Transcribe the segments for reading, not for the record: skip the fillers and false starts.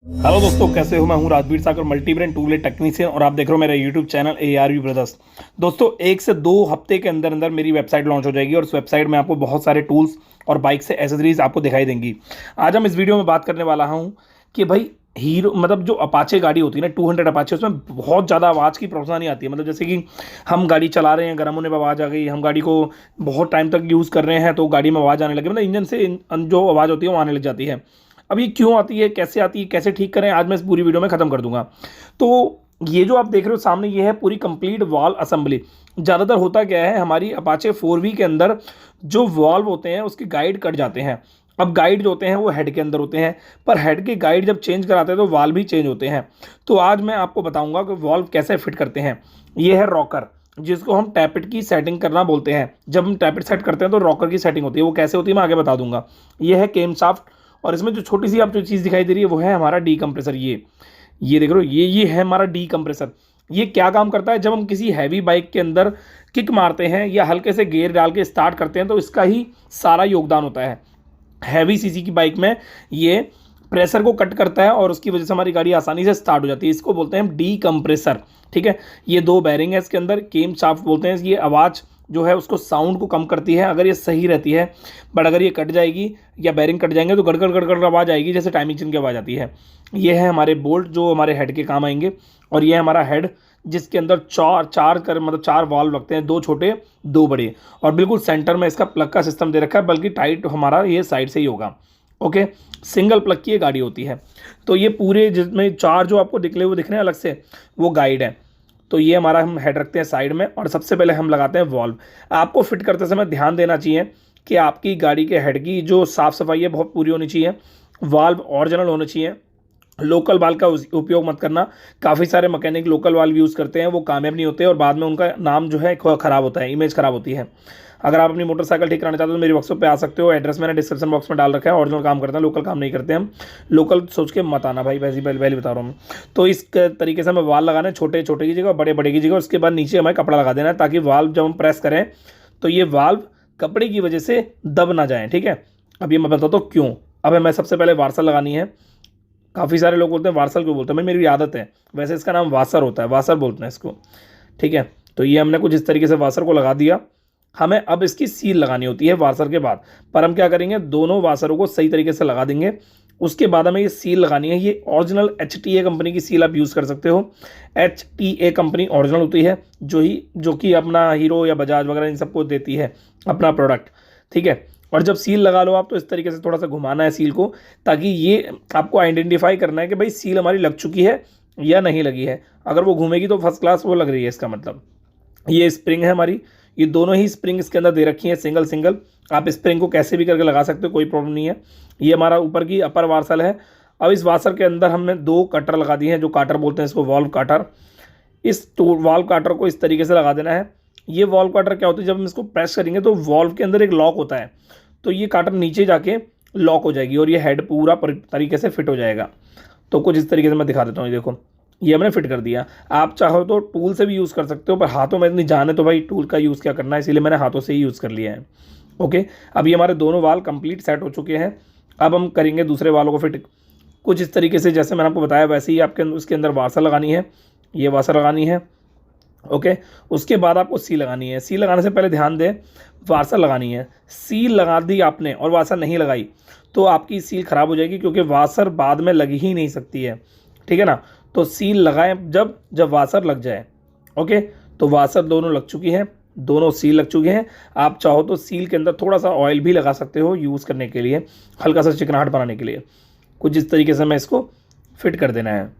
Hello दोस्तों, कैसे हो? मैं हूं Rajveer Sagar, multi brand two wheeler technician, और आप देख रहे हो मेरा यूट्यूब चैनल ARV ब्रदर्स। दोस्तों, 1 से 2 हफ्ते के अंदर अंदर मेरी वेबसाइट लॉन्च हो जाएगी और उस वेबसाइट में आपको बहुत सारे टूल्स और बाइक से एसेसरीज आपको दिखाई देंगी। आज हम इस वीडियो में बात करने वाला हूं कि भाई हीरो मतलब जो अपाचे गाड़ी होती है ना, 200 अपाचे, उसमें बहुत ज़्यादा आवाज़ की परेशानी आती है। मतलब जैसे कि हम गाड़ी चला रहे हैं, गर्म होने पर आवाज़ आ गई, हम गाड़ी को बहुत टाइम तक यूज़ कर रहे हैं तो गाड़ी में आवाज़ आने लगी, मतलब इंजन से जो आवाज़ होती है वो आने लग जाती है। अब ये क्यों आती है, कैसे आती है, कैसे ठीक करें, आज मैं इस पूरी वीडियो में ख़त्म कर दूंगा। तो ये जो आप देख रहे हो सामने, ये है पूरी कंप्लीट वॉल असेंबली। ज़्यादातर होता क्या है, हमारी अपाचे 4V के अंदर जो वॉल्व होते हैं उसके गाइड कट जाते हैं। अब गाइड जो होते हैं वो हेड के अंदर होते हैं, पर हेड के गाइड जब चेंज कराते हैं तो वाल्व भी चेंज होते हैं। तो आज मैं आपको बताऊंगा कि वाल्व कैसे फिट करते हैं। ये है रॉकर, जिसको हम टैपिट की सेटिंग करना बोलते हैं। जब हम टैपिट सेट करते हैं तो रॉकर की सेटिंग होती है। वो कैसे होती है मैं आगे बता दूंगा। ये है केम शाफ्ट, और इसमें जो छोटी सी आप जो चीज़ दिखाई दे रही है वो है हमारा डी कंप्रेसर। ये देख रहे हो, ये है हमारा डी कंप्रेसर। ये क्या काम करता है, जब हम किसी हैवी बाइक के अंदर किक मारते हैं या हल्के से गियर डाल के स्टार्ट करते हैं तो इसका ही सारा योगदान होता है। हैवी सीसी की बाइक में ये प्रेशर को कट करता है और उसकी वजह से हमारी गाड़ी आसानी से स्टार्ट हो जाती है। इसको बोलते हैं डी कंप्रेसर। ठीक है, ये 2 बैरिंग है इसके अंदर, केम शाफ्ट बोलते हैं। ये आवाज़ जो है उसको साउंड को कम करती है अगर ये सही रहती है, बट अगर ये कट जाएगी या बैरिंग कट जाएंगे तो गड़गड़ गड़गड़ आवाज़ आएगी, जैसे टाइम इंजन की आवाज़ आती है। ये है हमारे बोल्ट जो हमारे हेड के काम आएंगे, और ये है हमारा हेड जिसके अंदर चार वाल्व लगते हैं, 2 छोटे 2 बड़े, और बिल्कुल सेंटर में इसका प्लग का सिस्टम दे रखा है, बल्कि टाइट हमारा ये साइड से ही होगा। ओके, सिंगल प्लग की ये गाड़ी होती है। तो ये पूरे जिसमें 4 जो आपको दिख रहे हैं अलग से, वो गाइड है। तो ये हमारा हम हेड रखते हैं साइड में, और सबसे पहले हम लगाते हैं वॉल्व। आपको फिट करते समय ध्यान देना चाहिए कि आपकी गाड़ी के हेड की जो साफ़ सफाई है बहुत पूरी होनी चाहिए। वाल्व ओरिजिनल होने चाहिए। लोकल वाल्व का उपयोग मत करना। काफ़ी सारे मैकेनिक लोकल वाल्व यूज़ करते हैं, वो कामयाब नहीं होते और बाद में उनका नाम जो है ख़राब होता है, इमेज ख़राब होती है। अगर आप अपनी मोटरसाइकिल ठीक कराना चाहते हो तो मेरी वर्कशॉप पे आ सकते हो। एड्रेस मैंने डिस्क्रिप्शन बॉक्स में डाल रखा है। ओरिजिनल काम करते हैं, लोकल काम नहीं करते हम। लोकल सोच के मत आना भाई, वैसे पहले बता रहा हूँ। तो इस तरीके से हमें वाल लगाना है, छोटे छोटे की जगह बड़े बड़े की जगह। उसके बाद नीचे हमें कपड़ा लगा देना है, ताकि वाल्व जब हम प्रेस करें तो ये वाल्व कपड़े की वजह से दब ना जाए। ठीक है, अब ये मैं बताता हूँ क्यों। अब हमें सबसे पहले वार्सल लगानी है। काफ़ी सारे लोग बोलते हैं वार्सल क्यों बोलते हैं, मेरी आदत है। वैसे इसका नाम वासर होता है, वासर बोलते हैं इसको। ठीक है, तो ये हमने कुछ इस तरीके से वासर को लगा दिया। हमें अब इसकी सील लगानी होती है वासर के बाद। पर हम क्या करेंगे, दोनों वासरों को सही तरीके से लगा देंगे। उसके बाद हमें ये सील लगानी है। ये ओरिजिनल HTA कंपनी की सील आप यूज़ कर सकते हो। HTA कंपनी ओरिजिनल होती है, जो कि अपना हीरो या बजाज वगैरह इन सबको देती है अपना प्रोडक्ट। ठीक है, और जब सील लगा लो आप तो इस तरीके से थोड़ा सा घुमाना है सील को, ताकि ये आपको आइडेंटिफाई करना है कि भाई सील हमारी लग चुकी है या नहीं लगी है। अगर वो घूमेगी तो फर्स्ट क्लास वो लग रही है, इसका मतलब। ये स्प्रिंग है हमारी, ये दोनों ही स्प्रिंग इसके अंदर दे रखी है सिंगल सिंगल। आप स्प्रिंग को कैसे भी करके लगा सकते हो, कोई प्रॉब्लम नहीं है। ये हमारा ऊपर की अपर वार्सल है। अब इस वार्सल के अंदर हमने 2 कटर लगा दिए हैं, जो काटर बोलते हैं इसको, वॉल्व काटर। इस वॉल्व काटर को इस तरीके से लगा देना है। ये वॉल्व काटर क्या होता है, जब हम इसको प्रेस करेंगे तो वॉल्व के अंदर एक लॉक होता है, तो ये काटर नीचे जाके लॉक हो जाएगी और ये हेड पूरा तरीके से फिट हो जाएगा। तो कुछ इस तरीके से मैं दिखा देता हूँ। ये देखो, ये हमने फिट कर दिया। आप चाहो तो टूल से भी यूज़ कर सकते हो, पर हाथों में इतनी जान है तो भाई टूल का यूज़ क्या करना है, इसीलिए मैंने हाथों से ही यूज़ कर लिया है। ओके, अब ये हमारे दोनों वाल कंप्लीट सेट हो चुके हैं। अब हम करेंगे दूसरे वालों को फिट। कुछ इस तरीके से जैसे मैंने आपको बताया वैसे ही आपके उसके अंदर वासर लगानी है, ये वासर लगानी है। ओके, उसके बाद आपको सी लगानी है। सी लगाने से पहले ध्यान दें, वासर लगानी है। सील लगा दी आपने और वासर नहीं लगाई तो आपकी सील ख़राब हो जाएगी, क्योंकि वासर बाद में लग ही नहीं सकती है। ठीक है ना, तो सील लगाएं जब जब वासर लग जाए। ओके, तो वासर दोनों लग चुकी हैं, दोनों सील लग चुके हैं। आप चाहो तो सील के अंदर थोड़ा सा ऑयल भी लगा सकते हो यूज़ करने के लिए, हल्का सा चिकनाहट बनाने के लिए। कुछ इस तरीके से मैं इसको फिट कर देना है।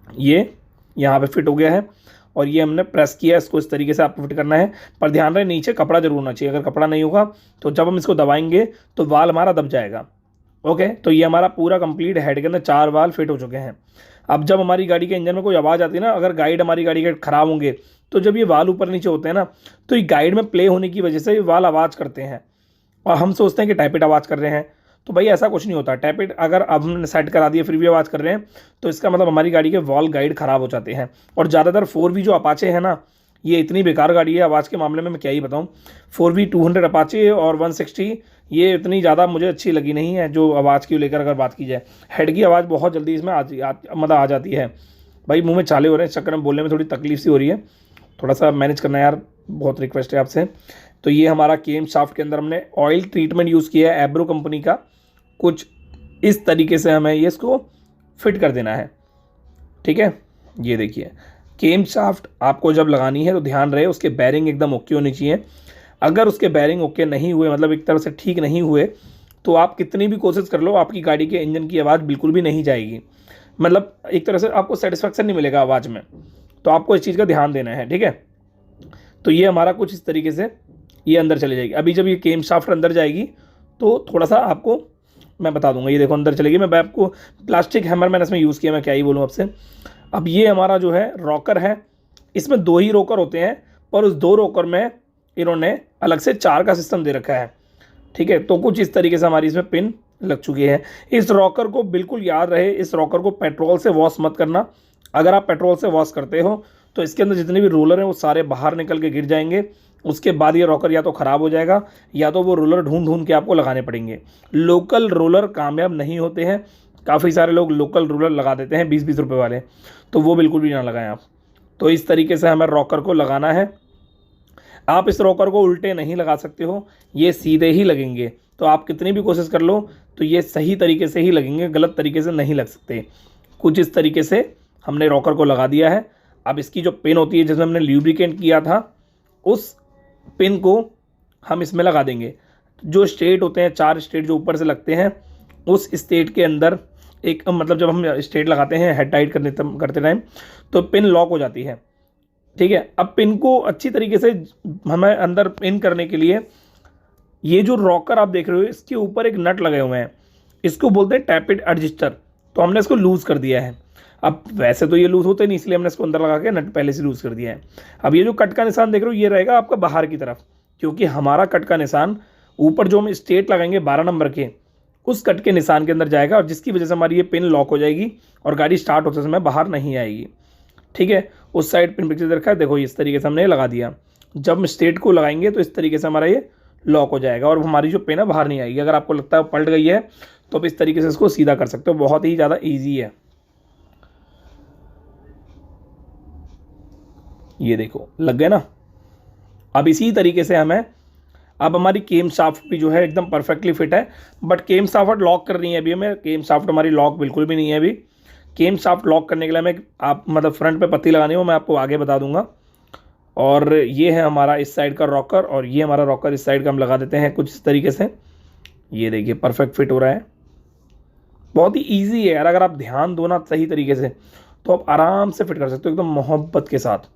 ये यहाँ पे फिट हो गया है और ये हमने प्रेस किया, इसको इस तरीके से आपको फिट करना है। पर ध्यान रहे, नीचे कपड़ा जरूर होना चाहिए। अगर कपड़ा नहीं होगा तो जब हम इसको दबाएंगे तो वाल हमारा दब जाएगा। ओके, तो ये हमारा पूरा कंप्लीट हेड के अंदर 4 वाल फिट हो चुके हैं। अब जब हमारी गाड़ी के इंजन में कोई आवाज़ आती है ना, अगर गाइड हमारी गाड़ी के ख़राब होंगे तो जब ये वाल ऊपर नीचे होते हैं ना, तो ये गाइड में प्ले होने की वजह से ये वाल आवाज़ करते हैं और हम सोचते हैं कि टैपिट आवाज़ कर रहे हैं। तो भाई ऐसा कुछ नहीं होता। टैपिट अगर अब हमने सेट करा दिया फिर भी आवाज़ कर रहे हैं तो इसका मतलब हमारी गाड़ी के वॉल गाइड ख़राब हो जाते हैं। और ज़्यादातर 4V जो अपाचे है ना, ये इतनी बेकार गाड़ी है आवाज़ के मामले में, मैं क्या ही बताऊँ। 4V 200 अपाचे और 160 ये इतनी ज़्यादा मुझे अच्छी लगी नहीं है जो आवाज़ की लेकर अगर बात की जाए। हेड की आवाज़ बहुत जल्दी इसमें मतलब आ जाती है। भाई मुंह में छाले हो रहे हैं, इस चक्कर में बोलने में थोड़ी तकलीफ सी हो रही है, थोड़ा सा मैनेज करना यार, बहुत रिक्वेस्ट है आपसे। तो ये हमारा केम शाफ्ट के अंदर हमने ऑयल ट्रीटमेंट यूज़ किया है एब्रो कंपनी का। कुछ इस तरीके से हमें ये इसको फिट कर देना है, ठीक है। ये देखिए केम शाफ्ट आपको जब लगानी है तो ध्यान रहे उसके बैरिंग एकदम ओके होनी चाहिए। अगर उसके बैरिंग ओके नहीं हुए, मतलब एक तरह से ठीक नहीं हुए, तो आप कितनी भी कोशिश कर लो आपकी गाड़ी के इंजन की आवाज़ बिल्कुल भी नहीं जाएगी, मतलब एक तरह से आपको सेटिस्फेक्शन नहीं मिलेगा आवाज़ में। तो आपको इस चीज़ का ध्यान देना है, ठीक है। तो ये हमारा कुछ इस तरीके से ये अंदर चली जाएगी। अभी जब ये केम शाफ्ट अंदर जाएगी तो थोड़ा सा आपको मैं बता दूंगा। ये देखो अंदर चलेगी। मैं आपको प्लास्टिक हैमर मैंने इसमें यूज़ किया, मैं क्या ही बोलूँ आपसे। अब ये हमारा जो है रॉकर है, इसमें 2 ही रॉकर होते हैं, पर उस 2 रॉकर में इन्होंने अलग से 4 का सिस्टम दे रखा है, ठीक है। तो कुछ इस तरीके से हमारी इसमें पिन लग चुकी है। इस रॉकर को बिल्कुल याद रहे, इस रॉकर को पेट्रोल से वॉश मत करना। अगर आप पेट्रोल से वॉश करते हो तो इसके अंदर जितने भी रोलर हैं वो सारे बाहर निकल के गिर जाएंगे। उसके बाद ये रॉकर या तो ख़राब हो जाएगा या तो वो रोलर ढूंढ ढूंढ के आपको लगाने पड़ेंगे। लोकल रोलर कामयाब नहीं होते हैं। काफ़ी सारे लोग लोकल रोलर लगा देते हैं 20-20 रुपये वाले, तो वो बिल्कुल भी ना लगाएं आप। तो इस तरीके से हमें रॉकर को लगाना है। आप इस रॉकर को उल्टे नहीं लगा सकते हो, ये सीधे ही लगेंगे। तो आप कितनी भी कोशिश कर लो तो ये सही तरीके से ही लगेंगे, गलत तरीके से नहीं लग सकते। कुछ इस तरीके से हमने रॉकर को लगा दिया है। अब इसकी जो पिन होती है जिसमें हमने ल्यूब्रिकेंट किया था, उस पिन को हम इसमें लगा देंगे। जो स्टेट होते हैं 4 स्टेट जो ऊपर से लगते हैं, उस स्टेट के अंदर एक मतलब जब हम स्टेट लगाते हैं हेड टाइट करते टाइम तो पिन लॉक हो जाती है, ठीक है। अब पिन को अच्छी तरीके से हमें अंदर पिन करने के लिए ये जो रॉकर आप देख रहे हो इसके ऊपर एक नट लगे हुए हैं, इसको बोलते हैं टैपिड एडजस्टर। तो हमने इसको लूज़ कर दिया है। अब वैसे तो ये लूज़ होते नहीं, इसलिए हमने इसको अंदर लगा के नट पहले से लूज़ कर दिया है। अब ये जो कट का निशान देख रहे हो ये रहेगा आपका बाहर की तरफ, क्योंकि हमारा कट का निशान ऊपर जो हम स्टेट लगाएंगे 12 नंबर के, उस कट के निशान के अंदर जाएगा, और जिसकी वजह से हमारी ये पिन लॉक हो जाएगी और गाड़ी स्टार्ट होते समय बाहर नहीं आएगी, ठीक है। उस साइड पिन पिक्चर रखा है, देखो इस तरीके से हमने लगा दिया। जब हम स्टेट को लगाएंगे तो इस तरीके से हमारा ये लॉक हो जाएगा और हमारी जो पिन है बाहर नहीं आएगी। अगर आपको लगता है पलट गई है तो आप इस तरीके से इसको सीधा कर सकते हो, बहुत ही ज़्यादा ईजी है। ये देखो लग गए ना। अब इसी तरीके से हमें, अब हमारी केम शाफ्ट भी जो है एकदम परफेक्टली फिट है, बट केम शाफ्ट लॉक करनी है अभी हमें। केम शाफ्ट हमारी लॉक बिल्कुल भी नहीं है अभी। केम शाफ्ट लॉक करने के लिए हमें आप मतलब फ्रंट पे पत्ती लगानी हो, मैं आपको आगे बता दूंगा। और ये है हमारा इस साइड का रॉकर, और ये हमारा रॉकर इस साइड का हम लगा देते हैं कुछ इस तरीके से। ये देखिए परफेक्ट फिट हो रहा है, बहुत ही ईजी है यार। अगर आप ध्यान दो ना सही तरीके से तो आप आराम से फिट कर सकते हो एकदम मोहब्बत के साथ।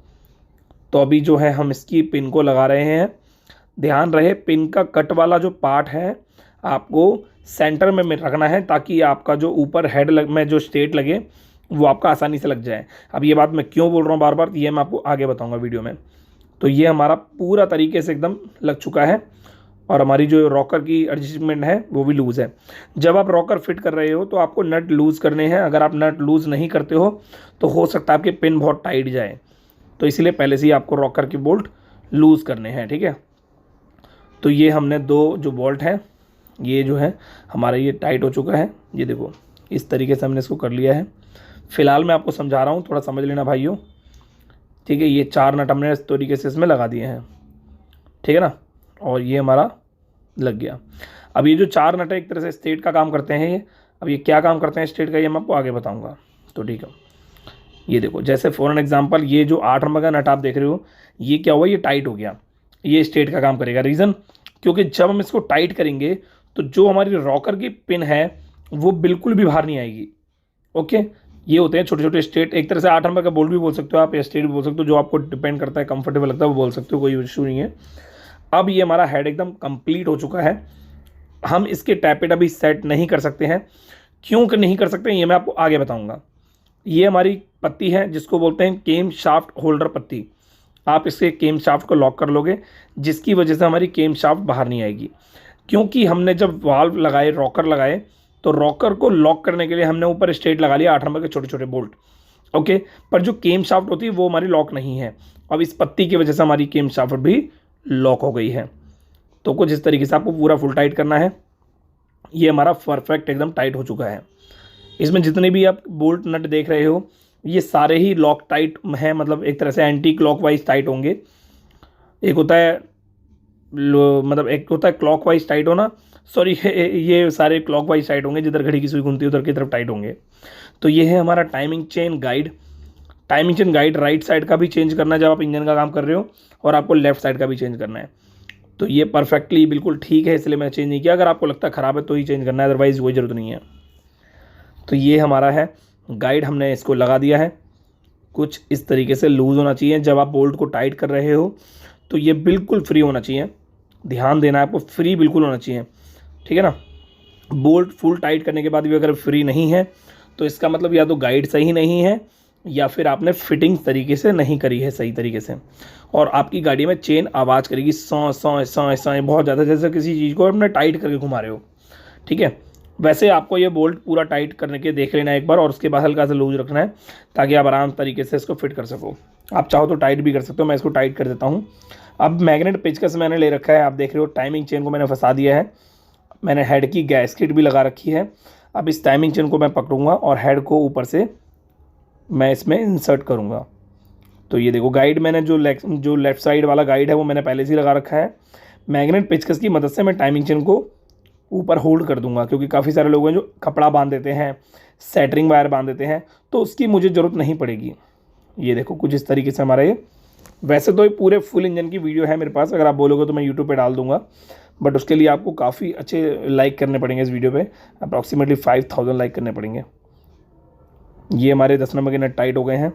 तो अभी जो है हम इसकी पिन को लगा रहे हैं। ध्यान रहे पिन का कट वाला जो पार्ट है आपको सेंटर में रखना है, ताकि आपका जो ऊपर हेड में जो स्टेट लगे वो आपका आसानी से लग जाए। अब ये बात मैं क्यों बोल रहा हूँ बार बार, ये मैं आपको आगे बताऊंगा वीडियो में। तो ये हमारा पूरा तरीके से एकदम लग चुका है, और हमारी जो रॉकर की एडजस्टमेंट है वो भी लूज़ है। जब आप रॉकर फिट कर रहे हो तो आपको नट लूज़ करने हैं। अगर आप नट लूज़ नहीं करते हो तो हो सकता है आपके पिन बहुत टाइट जाए, तो इसलिए पहले से ही आपको रॉकर की बोल्ट लूज़ करने हैं, ठीक है। तो ये हमने 2 जो बोल्ट हैं ये जो है हमारा ये टाइट हो चुका है। ये देखो इस तरीके से हमने इसको कर लिया है। फ़िलहाल मैं आपको समझा रहा हूँ, थोड़ा समझ लेना भाइयों, ठीक है। ये 4 नट हमने इस तरीके से इसमें लगा दिए हैं, ठीक है ना। और ये हमारा लग गया। अब ये जो 4 नट है एक तरह से स्टेट का काम करते हैं ये। अब ये क्या काम करते हैं स्टेट का ये मैं आपको आगे बताऊँगा, तो ठीक है। ये देखो जैसे फॉर एन एग्जांपल ये जो 8 नंबर का नट आप देख रहे हो ये क्या हुआ, ये टाइट हो गया, ये स्टेट का काम करेगा। रीज़न क्योंकि जब हम इसको टाइट करेंगे तो जो हमारी रॉकर की पिन है वो बिल्कुल भी बाहर नहीं आएगी, ओके। ये होते हैं छोटे छोटे स्टेट, एक तरह से 8 नंबर का बोल्ट भी बोल सकते हो आप या स्टेट भी बोल सकते हो, जो आपको डिपेंड करता है कंफर्टेबल लगता है वो बोल सकते हो, कोई इशू नहीं है। अब ये हमारा हेड एकदम कंप्लीट हो चुका है। हम इसके टैपेट अभी सेट नहीं कर सकते हैं, क्यों नहीं कर सकते हैं ये मैं आपको आगे बताऊँगा। ये हमारी पत्ती है जिसको बोलते हैं केम शाफ्ट होल्डर पत्ती। आप इसके केम शाफ्ट को लॉक कर लोगे, जिसकी वजह से हमारी केम शाफ्ट बाहर नहीं आएगी। क्योंकि हमने जब वाल्व लगाए, रॉकर लगाए, तो रॉकर को लॉक करने के लिए हमने ऊपर स्टेट लगा लिया 8 नंबर के छोटे छोटे बोल्ट, ओके। पर जो केम शाफ्ट होती है वो हमारी लॉक नहीं है। अब इस पत्ती की वजह से हमारी केम शाफ्ट भी लॉक हो गई है। तो कुछ इस तरीके से आपको पूरा फुल टाइट करना है। ये हमारा परफेक्ट एकदम टाइट हो चुका है। इसमें जितने भी आप बोल्ट नट देख रहे हो ये सारे ही लॉक टाइट हैं, मतलब एक तरह से एंटी क्लॉकवाइज टाइट होंगे। एक होता है मतलब एक होता है क्लॉकवाइज टाइट होना, सॉरी ये सारे क्लॉकवाइज टाइट होंगे, जिधर घड़ी की सुई घूमती है उधर की तरफ टाइट होंगे। तो ये है हमारा timing chain guide. Timing chain guide right side का भी चेंज करना है जब आप इंजन का काम कर रहे हो, और आपको लेफ्ट साइड का भी चेंज करना है। तो ये परफेक्टली बिल्कुल ठीक है, इसलिए मैं चेंज नहीं किया। अगर आपको लगता है ख़राब है तो ही चेंज करना है, अदरवाइज़ कोई ज़रूरत नहीं है। तो ये हमारा है गाइड, हमने इसको लगा दिया है। कुछ इस तरीके से लूज़ होना चाहिए। जब आप बोल्ट को टाइट कर रहे हो तो ये बिल्कुल फ्री होना चाहिए, ध्यान देना है आपको, फ्री बिल्कुल होना चाहिए, ठीक है ना। बोल्ट फुल टाइट करने के बाद भी अगर फ्री नहीं है तो इसका मतलब या तो गाइड सही नहीं है या फिर आपने फिटिंग तरीके से नहीं करी है सही तरीके से, और आपकी गाड़ी में चेन आवाज़ करेगी सौ सौ सौ सौ बहुत ज़्यादा, जैसे किसी चीज़ को आपने टाइट करके घुमा रहे हो, ठीक है। वैसे आपको ये बोल्ट पूरा टाइट करने के देख लेना एक बार, और उसके बाद हल्का सा लूज रखना है ताकि आप आराम तरीके से इसको फिट कर सको। आप चाहो तो टाइट भी कर सकते हो, मैं इसको टाइट कर देता हूँ। अब मैग्नेट पेचकस मैंने ले रखा है, आप देख रहे हो टाइमिंग चेन को मैंने फंसा दिया है। मैंने हेड की गैस्केट भी लगा रखी है। अब इस टाइमिंग चेन को मैं पकड़ूंगा और हेड को ऊपर से मैं इसमें इंसर्ट करूंगा। तो ये देखो गाइड मैंने जो लेफ़्ट साइड वाला गाइड है वो मैंने पहले से ही लगा रखा है। मैग्नेट पेचकस की मदद से मैं टाइमिंग चेन को ऊपर होल्ड कर दूंगा, क्योंकि काफ़ी सारे लोग हैं जो कपड़ा बांध देते हैं, सेटरिंग वायर बांध देते हैं, तो उसकी मुझे ज़रूरत नहीं पड़ेगी। ये देखो कुछ इस तरीके से हमारा ये, वैसे तो ये पूरे फुल इंजन की वीडियो है मेरे पास, अगर आप बोलोगे तो मैं यूट्यूब पे डाल दूंगा, बट उसके लिए आपको काफ़ी अच्छे लाइक करने पड़ेंगे इस वीडियो पे, अप्रॉक्सीमेटली 5000 लाइक करने पड़ेंगे। ये हमारे 10 नंबर के नट टाइट हो गए हैं।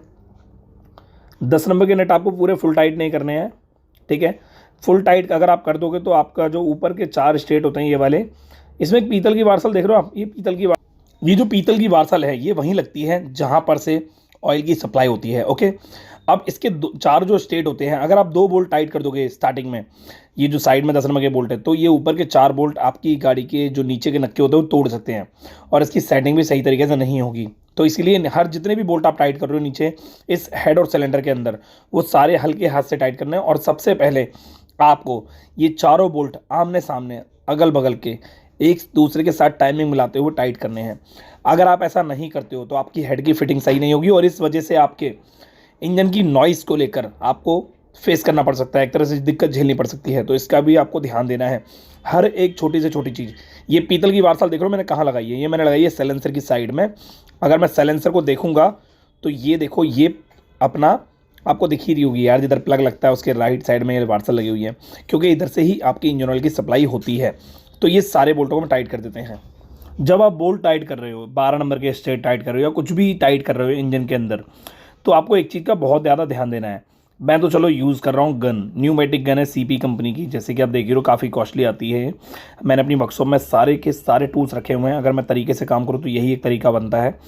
10 नंबर के नट आपको पूरे फुल टाइट नहीं करने हैं, ठीक है। फुल टाइट अगर आप कर दोगे तो आपका जो ऊपर के 4 स्टेट होते हैं ये वाले, इसमें एक पीतल की वार्सल देख रहे हो आप, ये जो पीतल की वार्सल है ये वहीं लगती है जहाँ पर से ऑयल की सप्लाई होती है, ओके। अब इसके 4 जो स्टेट होते हैं, अगर आप 2 बोल्ट टाइट कर दोगे स्टार्टिंग में, ये जो साइड में 10 नंबर के बोल्ट है, तो ये ऊपर के 4 बोल्ट आपकी गाड़ी के जो नीचे के नक्के होते हैं वो तोड़ सकते हैं, और इसकी सेटिंग भी सही तरीके से नहीं होगी। तो इसीलिए हर जितने भी बोल्ट आप टाइट कर रहे हो नीचे इस हेड और सिलेंडर के अंदर, वो सारे हल्के हाथ से टाइट करने हैं। और सबसे पहले आपको ये चारों बोल्ट आमने सामने अगल बगल के एक दूसरे के साथ टाइमिंग मिलाते हुए टाइट करने हैं। अगर आप ऐसा नहीं करते हो तो आपकी हेड की फिटिंग सही नहीं होगी, और इस वजह से आपके इंजन की नॉइज़ को लेकर आपको फेस करना पड़ सकता है, एक तरह से दिक्कत झेलनी पड़ सकती है। तो इसका भी आपको ध्यान देना है, हर एक छोटी से छोटी चीज़। ये पीतल की वार्सल देख रहे हो मैंने कहाँ लगाई है, ये मैंने लगाई है साइलेंसर की साइड में। अगर मैं साइलेंसर को देखूंगा तो ये देखो, ये अपना आपको दिख ही रही होगी यार, जिधर प्लग लगता है उसके राइट साइड में ये वार्सल लगी हुई है, क्योंकि इधर से ही आपकी इंजन ऑयल की सप्लाई होती है। तो ये सारे बोल्टों को हम टाइट कर देते हैं। जब आप बोल्ट टाइट कर रहे हो, 12 नंबर के स्टेट टाइट कर रहे हो या कुछ भी टाइट कर रहे हो इंजन के अंदर, तो आपको एक चीज़ का बहुत ज़्यादा ध्यान देना है। मैं तो चलो यूज़ कर रहा हूँ गन, न्यूमेटिक गन है सीपी कंपनी की, जैसे कि आप देख रहे हो काफ़ी कॉस्टली आती है। मैंने अपनी वर्कशॉप में सारे के सारे टूल्स रखे हुए हैं। अगर मैं तरीके से काम करूँ तो यही एक तरीका बनता है,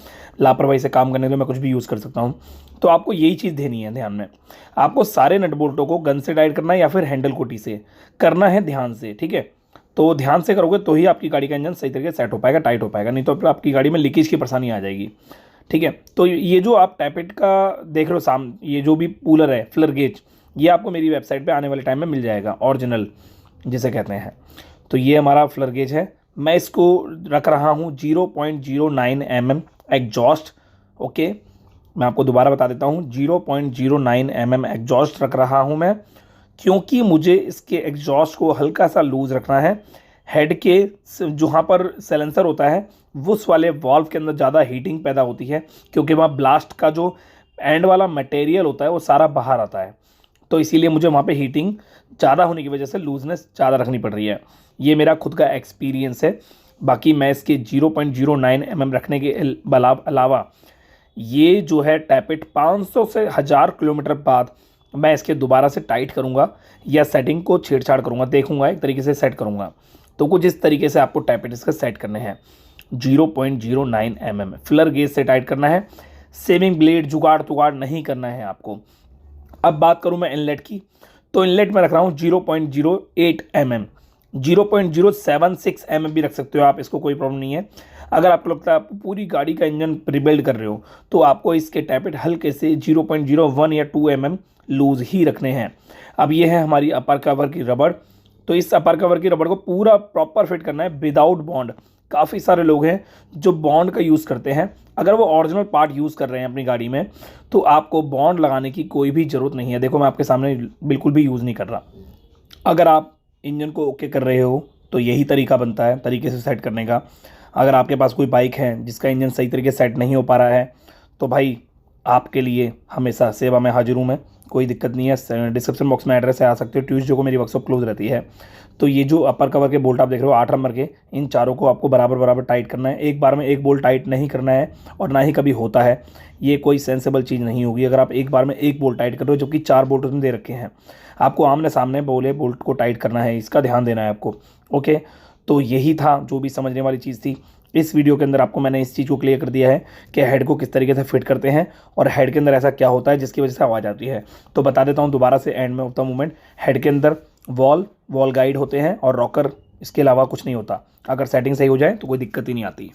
लापरवाही से काम करने के लिए मैं कुछ भी यूज़ कर सकता हूँ। तो आपको यही चीज़ देनी है ध्यान में, आपको सारे नट बोल्टों को गन से टाइट करना है या फिर हैंडल कोटी से करना है ध्यान से, ठीक है। तो ध्यान से करोगे तो ही आपकी गाड़ी का इंजन सही तरीके से सेट हो पाएगा, टाइट हो पाएगा, नहीं तो फिर आपकी गाड़ी में लीकेज की परेशानी आ जाएगी, ठीक है। तो ये जो आप टैपेट का देख रहे हो सामने, ये जो भी कूलर है फ्लर गेज, ये आपको मेरी वेबसाइट पे आने वाले टाइम में मिल जाएगा, ओरिजिनल जिसे कहते हैं। तो ये हमारा फ्लर गेज है, मैं इसको रख रहा हूँ 0.09 mm एग्जॉस्ट, ओके। मैं आपको दोबारा बता देता हूँ, 0.09 mm एग्जॉस्ट रख रहा हूँ मैं, क्योंकि मुझे इसके एग्जॉस्ट को हल्का सा लूज़ रखना है। हेड के जहाँ पर साइलेंसर होता है उस वाले वॉल्व के अंदर ज़्यादा हीटिंग पैदा होती है, क्योंकि वहाँ ब्लास्ट का जो एंड वाला मटेरियल होता है वो सारा बाहर आता है। तो इसीलिए मुझे वहाँ पे हीटिंग ज़्यादा होने की वजह से लूजनेस ज़्यादा रखनी पड़ रही है। ये मेरा खुद का एक्सपीरियंस है। बाकी मैं इसके 0.09 mm रखने के अलावा ये जो है टैपेट 500 से 1000 किलोमीटर बाद मैं इसके दोबारा से टाइट करूँगा या सेटिंग को छेड़छाड़ करूँगा, देखूँगा, एक तरीके से सेट करूँगा। तो कुछ इस तरीके से आपको टैपेट इसका सेट करने हैं। 0.09 mm फ्लर गेज से टाइट करना है, सेविंग ब्लेड जुगाड़ तुगाड़ नहीं करना है आपको। अब बात करूं मैं इनलेट की, तो इनलेट में रख रहा हूं 0.08 mm, 0.076 mm भी रख सकते हो आप, इसको कोई प्रॉब्लम नहीं है। अगर आपको लगता है आप पूरी गाड़ी का इंजन रिबिल्ड कर रहे हो तो आपको इसके टैपेट हल्के से 0.01 या 2 mm लूज ही रखने हैं। अब ये है हमारी अपर कवर की रबड़, तो इस अपर कवर की रबड़ को पूरा प्रॉपर फिट करना है विदाउट बॉन्ड। काफ़ी सारे लोग हैं जो बॉन्ड का यूज़ करते हैं, अगर वो ओरिजिनल पार्ट यूज़ कर रहे हैं अपनी गाड़ी में तो आपको बॉन्ड लगाने की कोई भी ज़रूरत नहीं है। देखो मैं आपके सामने बिल्कुल भी यूज़ नहीं कर रहा। अगर आप इंजन को ओके कर रहे हो तो यही तरीका बनता है तरीके से सेट करने का। अगर आपके पास कोई बाइक है जिसका इंजन सही तरीके से सेट नहीं हो पा रहा है तो भाई आपके लिए हमेशा सेवा में हाजिर हूँ मैं, कोई दिक्कत नहीं है। डिस्क्रिप्शन बॉक्स में एड्रेस है, आ सकते हो। ट्यूसडे को मेरी वर्कशॉप क्लोज रहती है। तो ये जो अपर कवर के बोल्ट आप देख रहे हो 8 नंबर के, इन चारों को आपको बराबर बराबर टाइट करना है। एक बार में एक बोल्ट टाइट नहीं करना है और ना ही कभी होता है, ये कोई सेंसेबल चीज़ नहीं होगी अगर आप एक बार में एक बोल्ट टाइट कर रहे हो, जबकि 4 बोल्ट उसमें दे रखे हैं। आपको आमने सामने बोले बोल्ट को टाइट करना है, इसका ध्यान देना है आपको। ओके, तो यही था जो भी समझने वाली चीज़ थी। इस वीडियो के अंदर आपको मैंने इस चीज़ को क्लियर कर दिया है कि हेड को किस तरीके से फिट करते हैं और हेड के अंदर ऐसा क्या होता है जिसकी वजह से आवाज़ आती है। तो बता देता हूँ दोबारा से एंड में होता मूवमेंट। हेड के अंदर वॉल गाइड होते हैं और रॉकर, इसके अलावा कुछ नहीं होता। अगर सेटिंग सही हो जाए तो कोई दिक्कत ही नहीं आती।